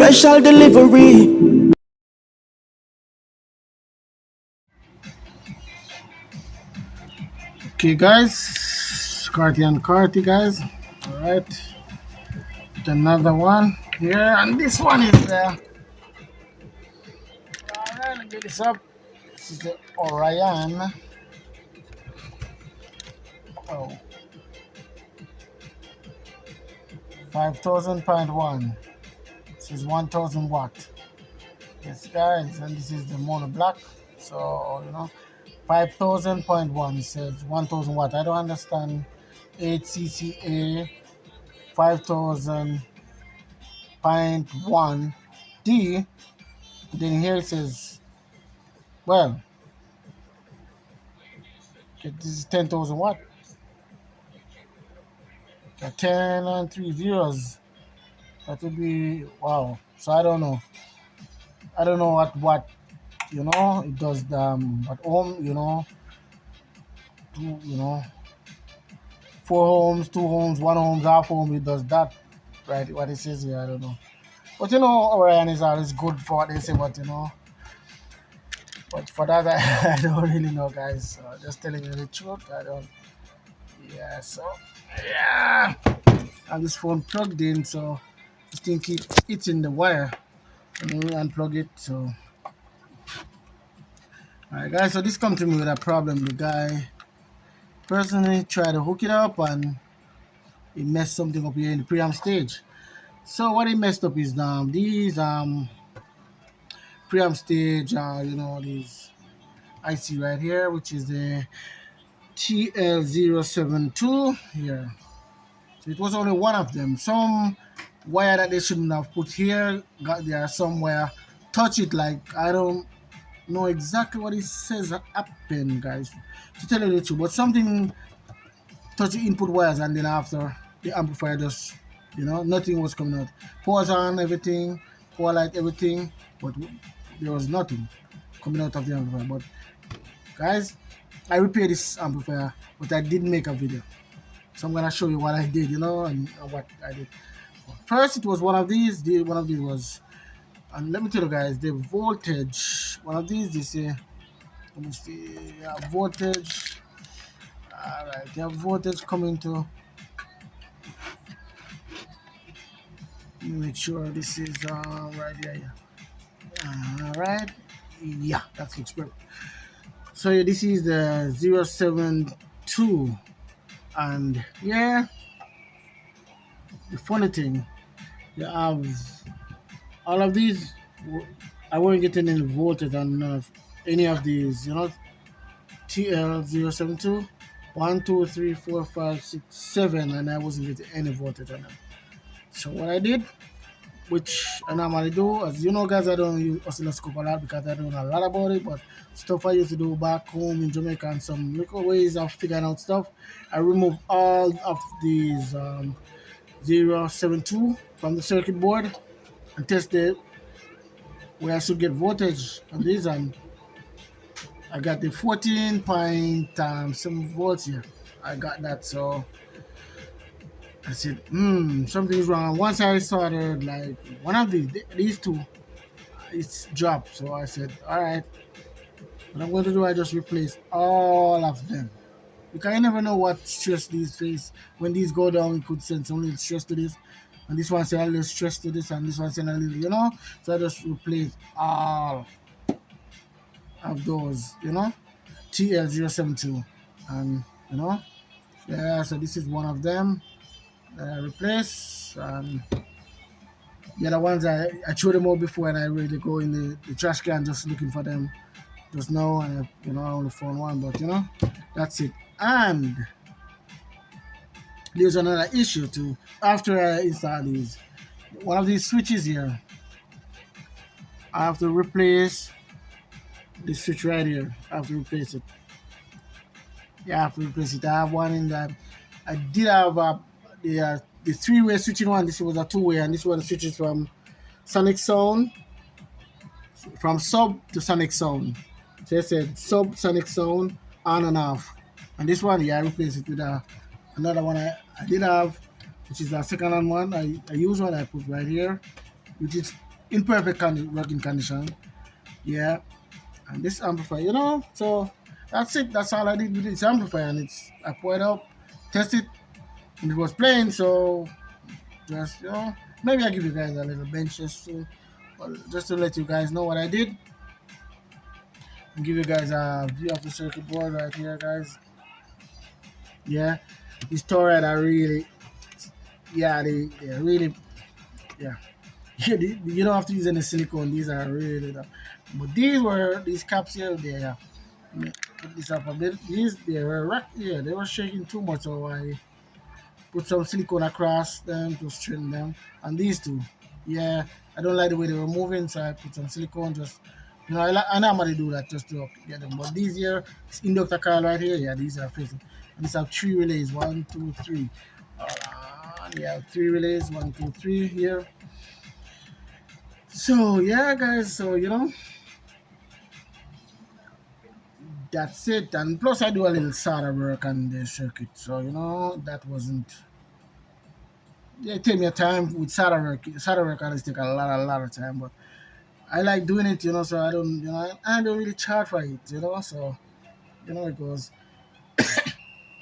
special delivery. Okay, guys, Carty and Carty, guys. All right, another one here, and this one is all right. Let me get this up. This is the Orion. Oh, 5,000.1. This is 1,000 watt. Yes, guys, and this is the mono black. So 5,000.1 says 1,000 watt. I don't understand HCCA 5,000.1 D. Then here it says, well, okay, this is 10,000 watt. Okay, 10 and 3 zeros. That would be wow. So I don't know. I don't know what it does but ohm, two, 4 ohms, 2 ohms, 1 ohms, half ohm, it does that. Right, what it says here, I don't know. But Orion is always good for what they say, but for that I don't really know, guys. Just telling you the truth. I don't. Yeah. So yeah. And this phone plugged in, so this thing keeps hitting the wire. Let me unplug it. So, alright, guys. So this come to me with a problem. The guy personally tried to hook it up, and he messed something up here in the preamp stage. So what he messed up is these preamp stage. These IC right here, which is the TL072 here. So it was only one of them. Some wire that they shouldn't have put here got there somewhere. Touch it, like I don't know exactly what it says happened, guys. To tell you the truth, but something touch the input wires, and then after the amplifier just nothing was coming out. Pause on everything, power light everything, but there was nothing coming out of the amplifier. But guys, I repaired this amplifier, but I didn't make a video. So I'm gonna show you what I did, and what I did. First, it was one of these. One of these was, and let me tell you guys, the voltage. One of these, they say, let me see, voltage. All right, they have voltage coming to. Let me make sure this is right here. Yeah. All right, yeah, that looks perfect. So yeah, this is the 072, and yeah, the funny thing, you have all of these. I wasn't getting any voltage on any of these, TL072, 1, 2, 3, 4, 5, 6, 7, and I wasn't getting any voltage on them. So what I did, which I normally do, as you know, guys, I don't use oscilloscope a lot because I don't know a lot about it, but stuff I used to do back home in Jamaica and some little ways of figuring out stuff, I removed all of these 072 from the circuit board and tested where I should get voltage on these, and I got the 14.7 volts here. I got that, so I said, something's wrong. Once I started, like, one of these two, it's dropped. So I said, all right, what I'm going to do, I just replace all of them. Because I never know what stress these face. When these go down, it could send some little stress to this. And this one send a little stress to this, and this one send a little. So I just replace all of those, TL072. And, yeah, so this is one of them that I replace. The other ones I threw them out before, and I really go in the trash can just looking for them just now, and I only found one, but that's it. And there's another issue too. After I install these, one of these switches here, I have to replace this switch right here. I have to replace it. Yeah, I have to replace it. I have one in that. I did have the three-way switching one. This was a two-way, and this was the switches from Sonic Sound, from sub to Sonic Sound. So I said sub Sonic Sound on and off. And this one, yeah, I replaced it with another one I did have, which is a second hand one. I use one I put right here, which is in perfect working condition. Yeah, and this amplifier, so that's it. That's all I did with this amplifier, and I put it up, test it, and it was playing. So just maybe I give you guys a little bench just to let you guys know what I did, and give you guys a view of the circuit board right here, guys. Yeah, these Torah are really, yeah, they're really, yeah. You don't have to use any silicone. These are really tough. But these caps here. They put this up a bit. They were yeah, they were shaking too much, so I put some silicone across them to straighten them. And these two, yeah, I don't like the way they were moving, so I put some silicone. Just I normally do that just to get them. But these here, this inductor coil right here, yeah, these are facing. And these have three relays. One, two, three. Yeah, three relays. One, two, three here. So yeah, guys. So that's it. And plus, I do a little solder work on the circuit. So that wasn't. Yeah, it take me a time with solder work. Solder work always take a lot of time. But I like doing it. So I don't. I don't really charge for it. So it goes.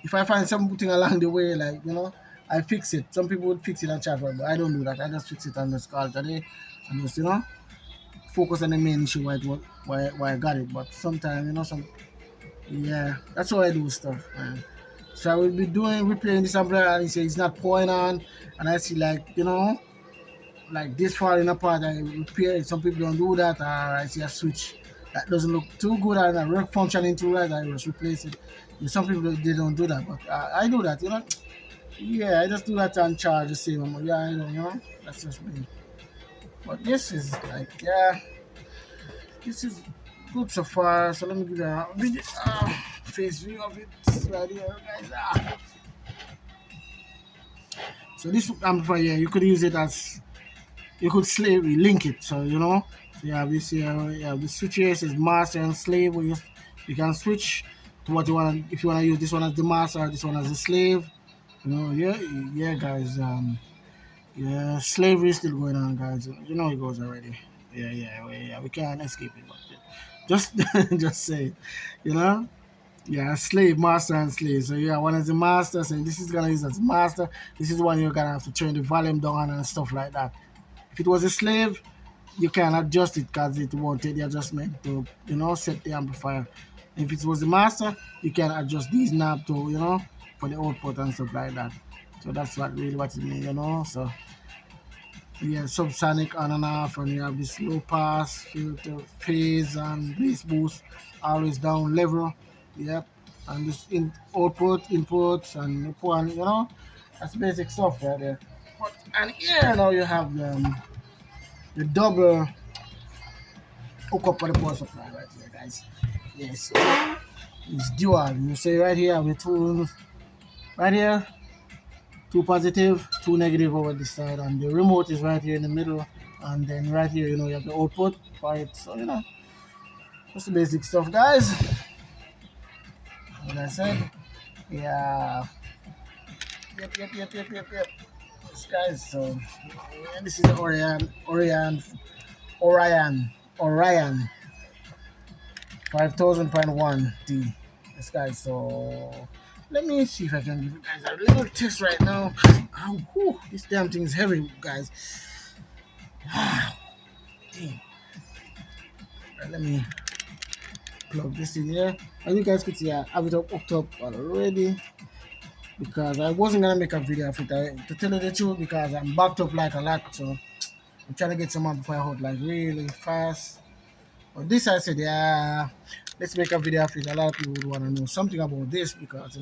If I find something along the way, like I fix it. Some people would fix it and charge for it, but I don't do that. I just fix it and just call it a day, and just focus on the main issue why I got it. But sometimes yeah, that's how I do stuff, man. So I will be replaying this umbrella and he says it's not pouring on, and I see like like this falling apart. I repair it. Some people don't do that, or I see a switch that doesn't look too good and a work functioning too right. I just replace it. Some people they don't do that, but I do that. Yeah, I just do that and charge the same amount. Yeah, I know, that's just me. But this is like, yeah, this is good so far. So let me give you a video, face view of it right here, guys. So this amplifier, yeah, you could use it as you could link it. So so you have this here, you have the switch here. It says master and slave. Where you can switch to what you want. If you want to use this one as the master, or this one as the slave. Yeah, yeah, guys. Yeah, slavery is still going on, guys. It goes already. Yeah, yeah, yeah. We can't escape it. But just, just say, it, you know. Yeah, slave, master, and slave. So yeah, one is the master. So this is gonna use as master. This is one you're gonna have to turn the volume down and stuff like that. If it was a slave, you can adjust it because it won't take the adjustment to set the amplifier. If it was the master, you can adjust these knobs to for the output and stuff like that. So that's what it means. So yeah, subsonic on and off, and you have this low pass, filter, phase, and bass boost, always down level. Yep, and this input, and one, that's basic stuff right there. And here now you have the double hook up for the power supply right here, guys. Yes, it's dual. You see right here with two right here, two positive, two negative over this side, and the remote is right here in the middle. And then right here, you have the output for it. So that's the basic stuff, guys. Like I said, yeah. Yep. This guys, so this is the Orion 5000.1 D. This guy, so let me see if I can give you guys a little test right now. This damn thing is heavy, guys. Damn. Right, let me plug this in here. As you guys can see, I have it hooked up already because I wasn't gonna make a video of it. To tell you the truth, because I'm backed up like a lot, so I'm trying to get some amplifier out like really fast. But this I said, yeah, let's make a video of it. A lot of people would want to know something about this because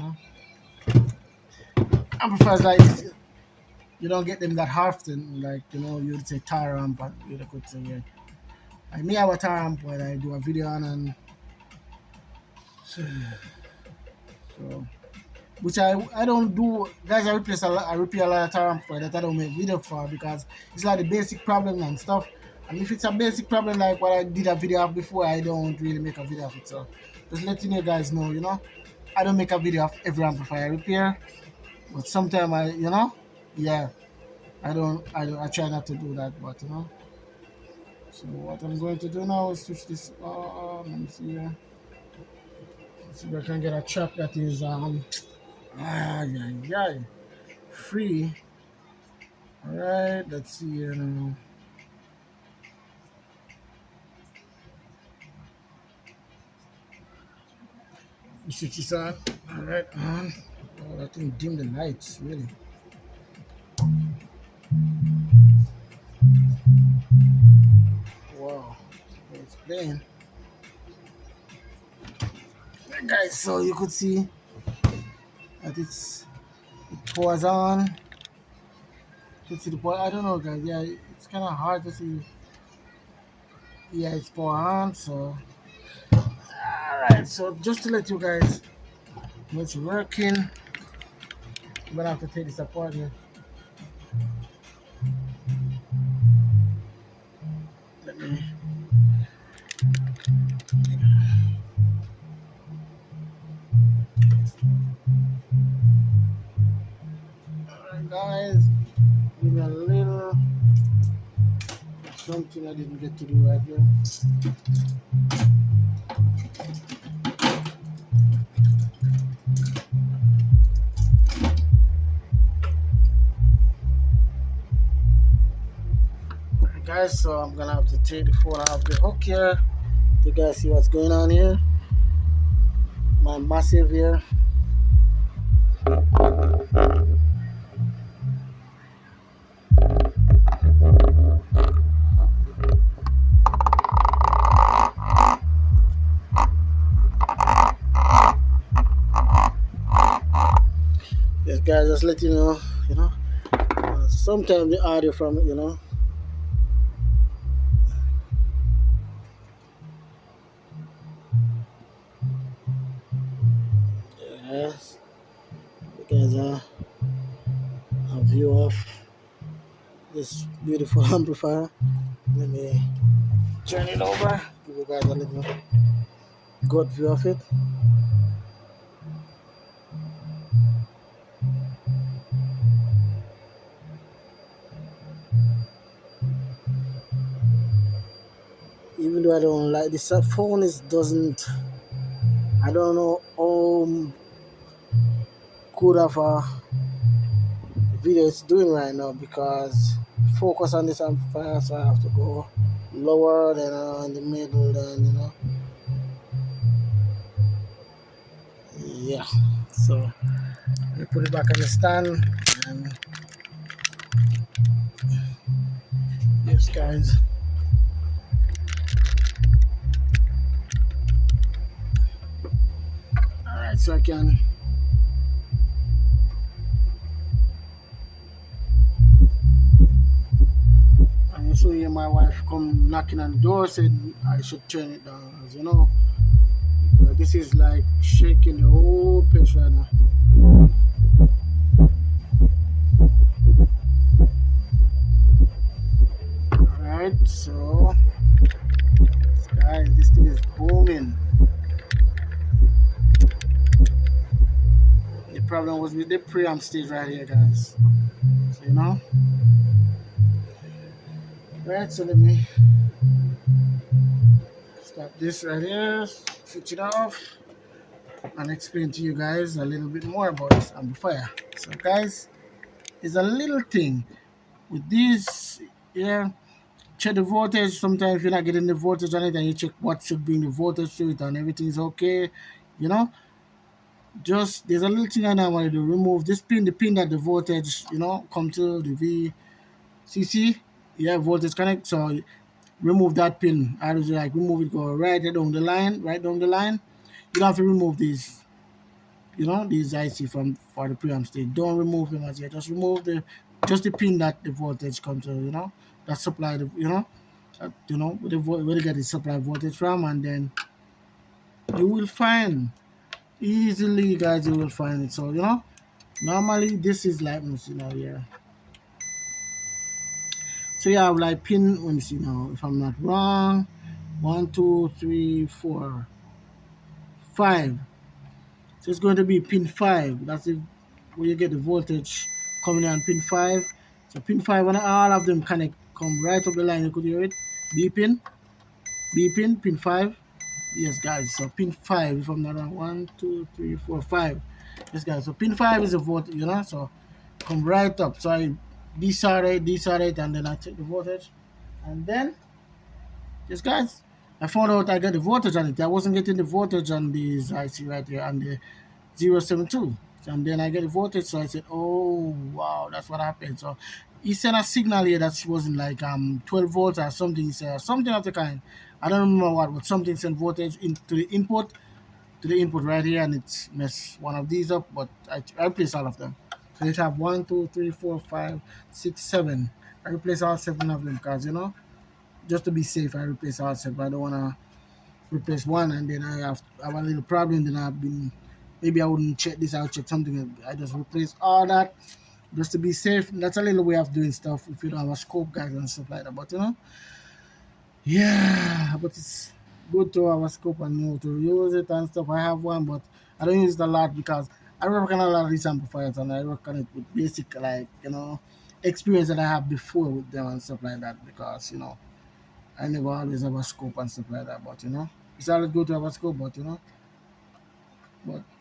amplifiers like this, you don't get them that often. Like you'd say tar amp, and you could say yeah. I may have a tar amp when I do a video on, and so which I don't do, guys. I repair a lot of tar amp for that I don't make video for because it's like the basic problem and stuff. And if it's a basic problem like what I did a video of before, I don't really make a video of it. So just letting you guys know, I don't make a video of every amplifier repair, but sometimes yeah, I try not to do that, but So what I'm going to do now is switch this on. Let me see here. Let's see if I can get a track that is yeah, yeah, free. All right, let's see here now. You switch this on. All right, on. Oh, that thing dim the lights, really. Wow, it's playing. Yeah, guys, so you could see that it pours on. You can see the pour. I don't know, guys. Yeah, it's kind of hard to see. Yeah, it's pour on. So, all right. So just to let you guys know it's working, I'm gonna have to take this apart here. Let me. All right, guys. Give me a little something I didn't get to do right here. Guys, so I'm gonna have to take the phone out of the hook here. You guys see what's going on here? My massive here. Yes, guys, just let you know. Sometimes the audio from it, yes, you guys a view of this beautiful amplifier. Let me turn it over. Give you guys a little good view of it. Even though I don't like this phone, is doesn't. I don't know how good of a video it's doing right now because focus on this amplifier, so I have to go lower than in the middle, then yeah. So we put it back on the stand, and yes, guys. All right, so I can. And so here my wife come knocking on the door, said I should turn it down. As you know, this is like shaking the whole place right now. Alright, so guys, this thing is booming. The problem was with the preamp stage right here, guys. So right, so let me stop this right here, switch it off, and explain to you guys a little bit more about this amplifier. So guys, it's a little thing with this here. Check the voltage. Sometimes if you're not getting the voltage on it, and you check what should bring the voltage to it, and everything's okay, you know just there's a little thing I want to do. Remove this pin, the pin that the voltage come to the VCC. Yeah, voltage connect. So remove that pin. I was like remove it, go right down the line, right down the line. You don't have to remove these, these IC from for the preamp stage. Don't remove them as yet. Just remove the pin that the voltage comes to, that supply the, where they get the supply voltage from, and then you will find easily, guys. You will find it. So normally this is like, let me see now, yeah. So you have like pin. Let me see now, if I'm not wrong. 1, 2, 3, 4, 5. So it's going to be pin 5. That's where you get the voltage coming on pin 5. So pin 5, when all of them connect, come right up the line. You could hear it. B pin, B pin, pin 5. Yes, guys. So pin 5, if I'm not wrong, 1, 2, 3, 4, 5. Yes, guys. So pin 5 is the voltage, So come right up. So I decelerate, and then I take the voltage, and then yes, guys. I found out I get the voltage on it. I wasn't getting the voltage on these IC right here on the 072. And then I get the voltage, so I said, "Oh wow, that's what happened." So he sent a signal here that wasn't like 12 volts or something. He said something of the kind. I don't remember what, but something sent voltage into the input right here, and it's messed one of these up. But I replaced all of them. So it have 1, 2, 3, 4, 5, 6, 7. I replaced all 7 of them because just to be safe, I replace all 7. I don't wanna replace one and then I have a little problem. Then I've been maybe I wouldn't check this. I'll check something. I just replace all that just to be safe. That's a little way of doing stuff if you don't have a scope, guys, and stuff like that. But yeah. But it's good to have a scope and know to use it and stuff. I have one, but I don't use it a lot because I work on a lot of these amplifiers and I work on it with basic experience that I have before with them and stuff like that because I never always have a scope and stuff like that. But it's always good to have a scope. But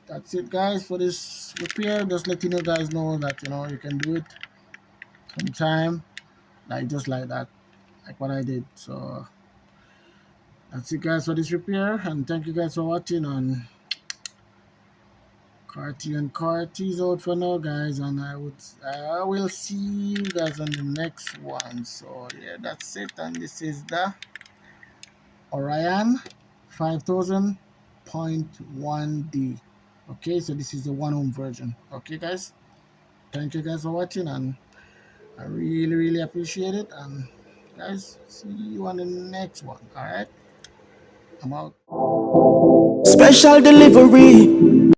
that's it, guys, for this repair. Just letting you guys know that you can do it sometime, like just like that, like what I did. So that's it, guys, for this repair, and thank you guys for watching. On Carty and Carty's out for now, guys, and I will see you guys on the next one. So yeah, that's it, and this is the Orion 5000.1D. Okay, so this is the 1 ohm version. Okay, guys, thank you guys for watching, and I really appreciate it. And guys, see you on the next one. All right, I'm out. Special delivery.